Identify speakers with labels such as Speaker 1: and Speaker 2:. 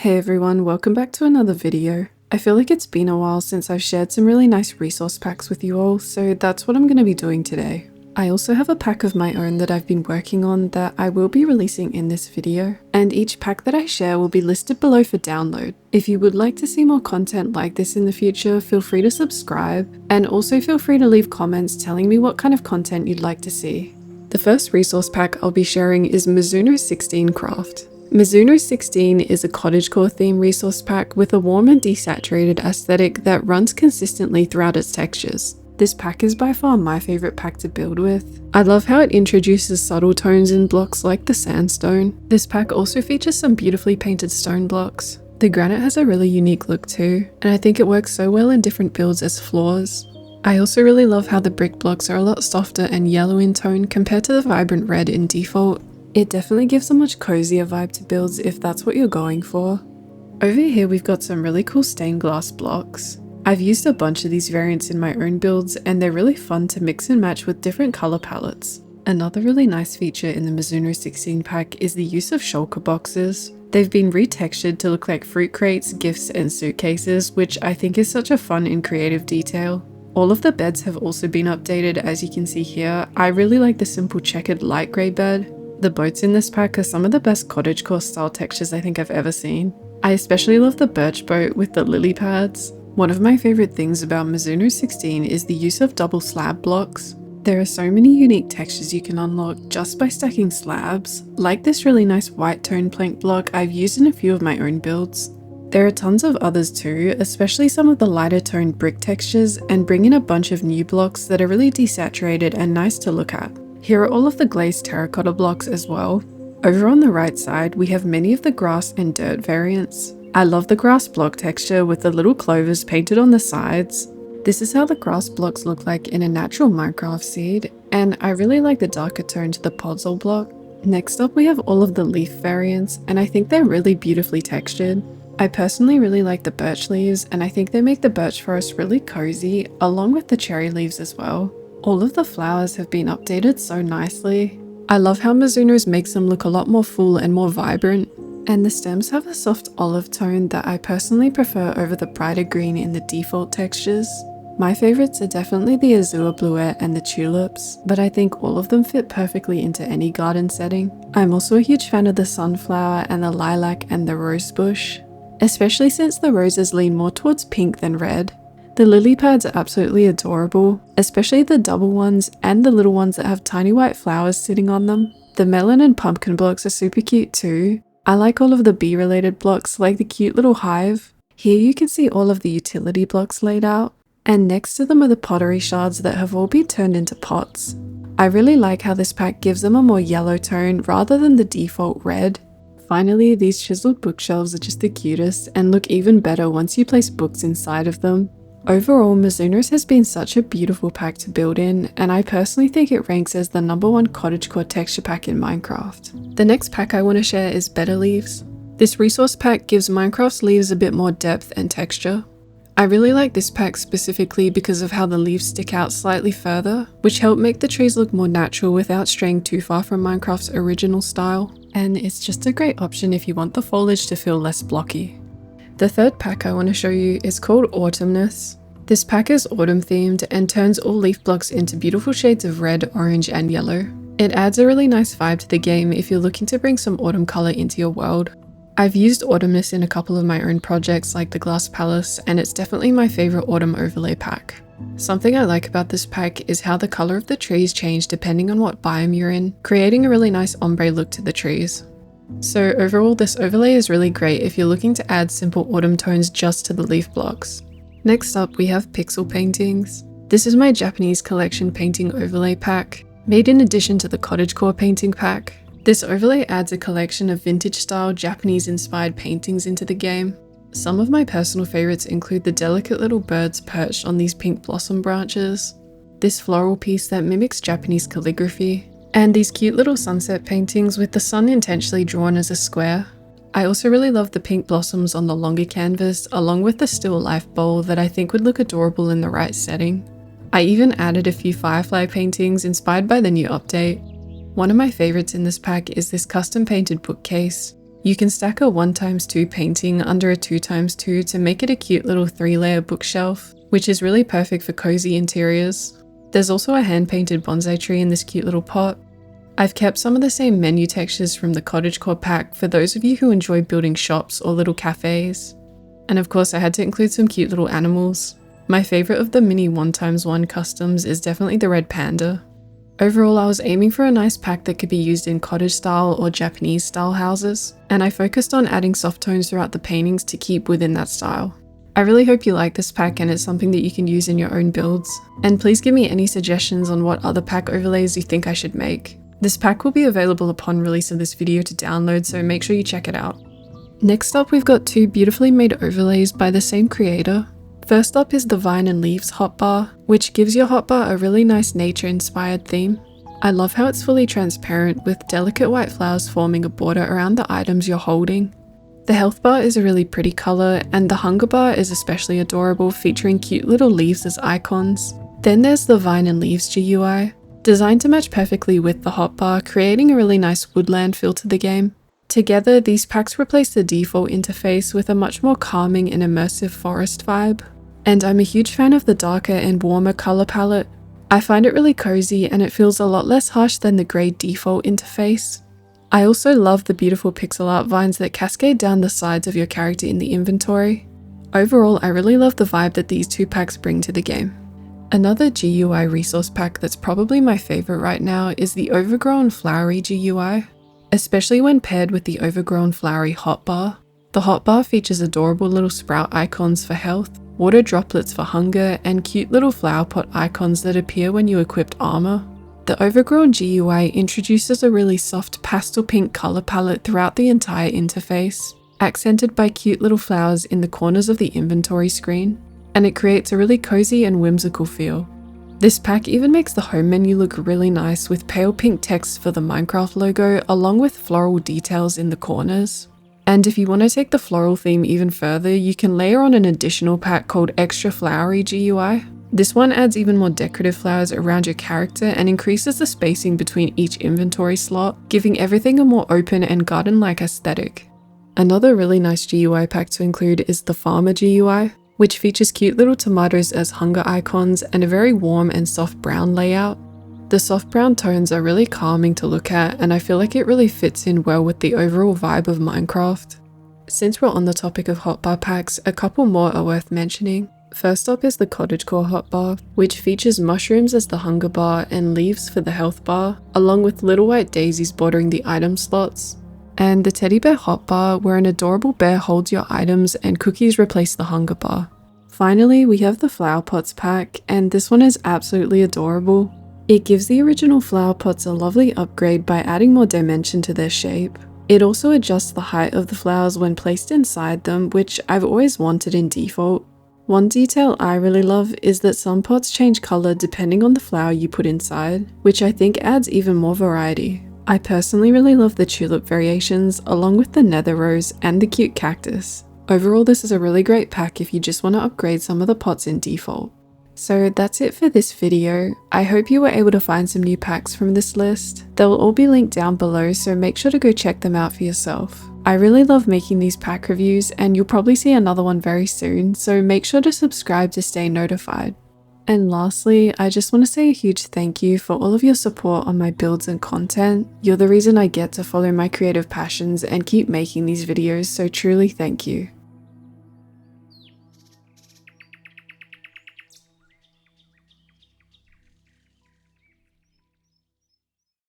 Speaker 1: Hey everyone, welcome back to another video. I feel like it's been a while since I've shared some really nice resource packs with you all, so that's what I'm going to be doing today. I also have a pack of my own that I've been working on that I will be releasing in this video, and each pack that I share will be listed below for download. If you would like to see more content like this in the future, feel free to subscribe, and also feel free to leave comments telling me what kind of content you'd like to see. The first resource pack I'll be sharing is Mizuno 16 Craft. Mizuno 16 is a cottagecore theme resource pack with a warm and desaturated aesthetic that runs consistently throughout its textures. This pack is by far my favourite pack to build with. I love how it introduces subtle tones in blocks like the sandstone. This pack also features some beautifully painted stone blocks. The granite has a really unique look too, and I think it works so well in different builds as floors. I also really love how the brick blocks are a lot softer and yellow in tone compared to the vibrant red in default. It definitely gives a much cozier vibe to builds if that's what you're going for. Over here we've got some really cool stained glass blocks. I've used a bunch of these variants in my own builds and they're really fun to mix and match with different color palettes. Another really nice feature in the Mizuno 16 pack is the use of shulker boxes. They've been retextured to look like fruit crates, gifts and suitcases, which I think is such a fun and creative detail. All of the beds have also been updated, as you can see here. I really like the simple checkered light grey bed. The boats in this pack are some of the best cottagecore style textures I think I've ever seen. I especially love the birch boat with the lily pads. One of my favourite things about Mizuno 16 is the use of double slab blocks. There are so many unique textures you can unlock just by stacking slabs, like this really nice white tone plank block I've used in a few of my own builds. There are tons of others too, especially some of the lighter toned brick textures, and bring in a bunch of new blocks that are really desaturated and nice to look at. Here are all of the glazed terracotta blocks as well. Over on the right side, we have many of the grass and dirt variants. I love the grass block texture with the little clovers painted on the sides. This is how the grass blocks look like in a natural Minecraft seed, and I really like the darker tone to the Potz block. Next up we have all of the leaf variants, and I think they're really beautifully textured. I personally really like the birch leaves, and I think they make the birch forest really cozy, along with the cherry leaves as well. All of the flowers have been updated so nicely. I love how Mizuno's makes them look a lot more full and more vibrant. And the stems have a soft olive tone that I personally prefer over the brighter green in the default textures. My favourites are definitely the azure bluet and the tulips, but I think all of them fit perfectly into any garden setting. I'm also a huge fan of the sunflower and the lilac and the rose bush, especially since the roses lean more towards pink than red. The lily pads are absolutely adorable, especially the double ones and the little ones that have tiny white flowers sitting on them. The melon and pumpkin blocks are super cute too. I like all of the bee related blocks, like the cute little hive. Here you can see all of the utility blocks laid out, and next to them are the pottery shards that have all been turned into pots. I really like how this pack gives them a more yellow tone rather than the default red. Finally, these chiseled bookshelves are just the cutest and look even better once you place books inside of them. Overall, Mizuno's has been such a beautiful pack to build in, and I personally think it ranks as the #1 cottagecore texture pack in Minecraft. The next pack I want to share is Better Leaves. This resource pack gives Minecraft's leaves a bit more depth and texture. I really like this pack specifically because of how the leaves stick out slightly further, which help make the trees look more natural without straying too far from Minecraft's original style. And it's just a great option if you want the foliage to feel less blocky. The third pack I want to show you is called Autumness. This pack is autumn themed and turns all leaf blocks into beautiful shades of red, orange and yellow. It adds a really nice vibe to the game if you're looking to bring some autumn colour into your world. I've used Autumness in a couple of my own projects like the Glass Palace, and it's definitely my favourite autumn overlay pack. Something I like about this pack is how the colour of the trees change depending on what biome you're in, creating a really nice ombre look to the trees. So overall, this overlay is really great if you're looking to add simple autumn tones just to the leaf blocks. Next up, we have pixel paintings. This is my Japanese collection painting overlay pack, made in addition to the cottagecore painting pack. This overlay adds a collection of vintage style Japanese inspired paintings into the game. Some of my personal favourites include the delicate little birds perched on these pink blossom branches, this floral piece that mimics Japanese calligraphy, and these cute little sunset paintings with the sun intentionally drawn as a square. I also really love the pink blossoms on the longer canvas, along with the still life bowl that I think would look adorable in the right setting. I even added a few firefly paintings inspired by the new update. One of my favourites in this pack is this custom painted bookcase. You can stack a 1x2 painting under a 2x2 to make it a cute little 3-layer bookshelf, which is really perfect for cozy interiors. There's also a hand-painted bonsai tree in this cute little pot. I've kept some of the same menu textures from the Cottagecore pack for those of you who enjoy building shops or little cafes. And of course I had to include some cute little animals. My favourite of the mini 1x1 customs is definitely the red panda. Overall, I was aiming for a nice pack that could be used in cottage style or Japanese style houses, and I focused on adding soft tones throughout the paintings to keep within that style. I really hope you like this pack and it's something that you can use in your own builds, and please give me any suggestions on what other pack overlays you think I should make. This pack will be available upon release of this video to download, so make sure you check it out. Next up, we've got 2 beautifully made overlays by the same creator. First up is the Vine and Leaves Hotbar, which gives your hotbar a really nice nature-inspired theme. I love how it's fully transparent with delicate white flowers forming a border around the items you're holding. The health bar is a really pretty colour, and the hunger bar is especially adorable, featuring cute little leaves as icons. Then there's the Vine and Leaves GUI, designed to match perfectly with the hotbar, creating a really nice woodland feel to the game. Together, these packs replace the default interface with a much more calming and immersive forest vibe. And I'm a huge fan of the darker and warmer colour palette. I find it really cozy and it feels a lot less harsh than the grey default interface. I also love the beautiful pixel art vines that cascade down the sides of your character in the inventory. Overall, I really love the vibe that these 2 packs bring to the game. Another GUI resource pack that's probably my favourite right now is the Overgrown Flowery GUI, especially when paired with the Overgrown Flowery Hotbar. The hotbar features adorable little sprout icons for health, water droplets for hunger, and cute little flower pot icons that appear when you equip armor. The Overgrown GUI introduces a really soft pastel pink color palette throughout the entire interface, accented by cute little flowers in the corners of the inventory screen, and it creates a really cozy and whimsical feel. This pack even makes the home menu look really nice with pale pink text for the Minecraft logo along with floral details in the corners. And if you want to take the floral theme even further, you can layer on an additional pack called Extra Flowery GUI. This one adds even more decorative flowers around your character and increases the spacing between each inventory slot, giving everything a more open and garden-like aesthetic. Another really nice GUI pack to include is the Farmer GUI, which features cute little tomatoes as hunger icons and a very warm and soft brown layout. The soft brown tones are really calming to look at, and I feel like it really fits in well with the overall vibe of Minecraft. Since we're on the topic of hotbar packs, a couple more are worth mentioning. First up is the Cottagecore Hotbar, which features mushrooms as the hunger bar and leaves for the health bar, along with little white daisies bordering the item slots. And the Teddybear Hotbar, where an adorable bear holds your items and cookies replace the hunger bar. Finally, we have the Flower Pots pack, and this one is absolutely adorable. It gives the original flower pots a lovely upgrade by adding more dimension to their shape. It also adjusts the height of the flowers when placed inside them, which I've always wanted in default. One detail I really love is that some pots change colour depending on the flower you put inside, which I think adds even more variety. I personally really love the tulip variations, along with the nether rose and the cute cactus. Overall, this is a really great pack if you just want to upgrade some of the pots in default. So that's it for this video. I hope you were able to find some new packs from this list. They'll all be linked down below, so make sure to go check them out for yourself. I really love making these pack reviews, and you'll probably see another one very soon, so make sure to subscribe to stay notified. And lastly, I just want to say a huge thank you for all of your support on my builds and content. You're the reason I get to follow my creative passions and keep making these videos, so truly thank you.